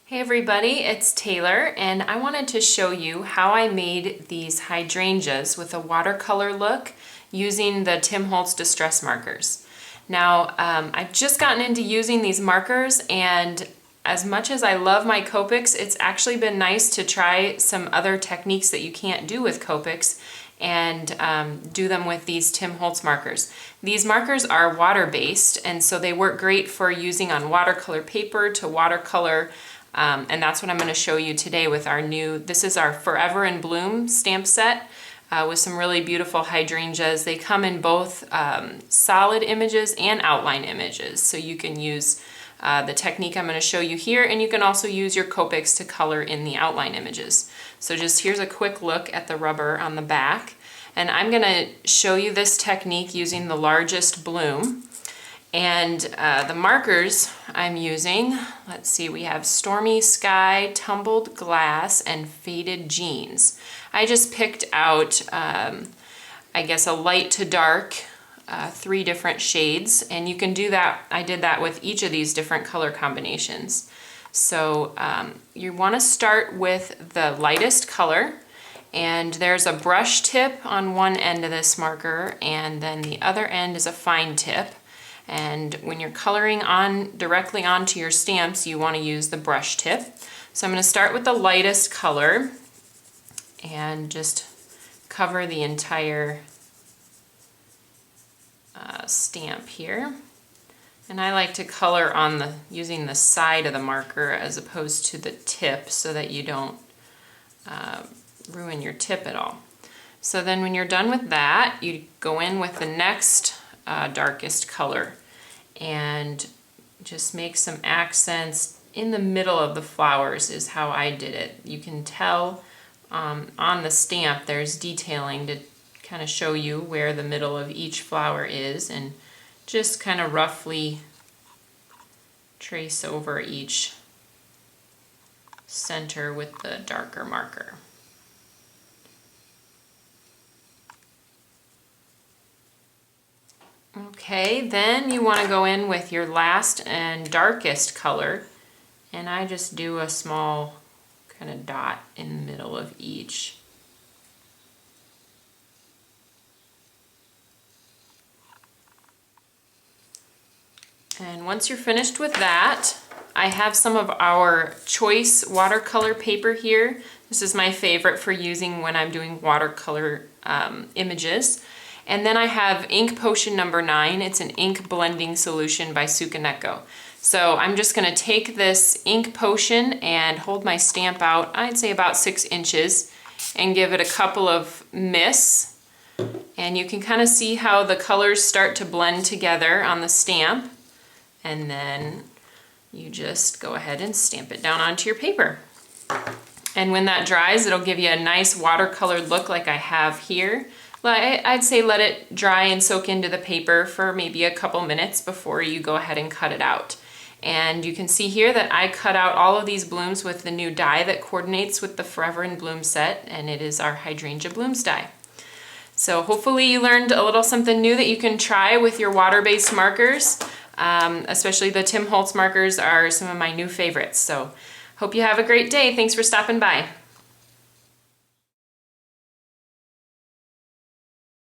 Hey everybody, it's Taylor, and I wanted to show you how I made these hydrangeas with a watercolor look using the Tim Holtz Distress Markers. Now, I've just gotten into using these markers, and as much as I love my Copics, it's actually been nice to try some other techniques that you can't do with Copics and do them with these Tim Holtz markers. These markers are water-based, and so they work great for using on watercolor paper to watercolor. And that's what I'm going to show you today with our this is our Forever in Bloom stamp set with some really beautiful hydrangeas. They come in both solid images and outline images. So you can use the technique I'm going to show you here, and you can also use your Copics to color in the outline images. So here's a quick look at the rubber on the back. And I'm going to show you this technique using the largest bloom. And the markers I'm using, let's see, we have Stormy Sky, Tumbled Glass, and Faded Jeans. I just picked out, I guess, a light to dark, 3 different shades, and you can do that. I did that with each of these different color combinations. So you want to start with the lightest color, and there's a brush tip on one end of this marker, and then the other end is a fine tip. And when you're coloring directly onto your stamps, you want to use the brush tip. So I'm going to start with the lightest color and just cover the entire stamp here. And I like to color using the side of the marker as opposed to the tip, so that you don't ruin your tip at all. So then when you're done with that, you go in with the next darkest color and just make some accents in the middle of the flowers is how I did it. You can tell on the stamp there's detailing to kind of show you where the middle of each flower is, and just kind of roughly trace over each center with the darker marker. Okay, then you want to go in with your last and darkest color, and I just do a small kind of dot in the middle of each. And once you're finished with that, I have some of our choice watercolor paper here. This is my favorite for using when I'm doing watercolor images. And then I have Ink Potion number 9. It's an ink blending solution by Sukaneko. So I'm just going to take this ink potion and hold my stamp out, I'd say about 6 inches, and give it a couple of mists. And you can kind of see how the colors start to blend together on the stamp. And then you just go ahead and stamp it down onto your paper. And when that dries, it'll give you a nice watercolored look like I have here. I'd say let it dry and soak into the paper for maybe a couple minutes before you go ahead and cut it out. And you can see here that I cut out all of these blooms with the new die that coordinates with the Forever in Bloom set, and it is our Hydrangea Blooms die. So hopefully you learned a little something new that you can try with your water-based markers. Especially the Tim Holtz markers are some of my new favorites. So hope you have a great day. Thanks for stopping by.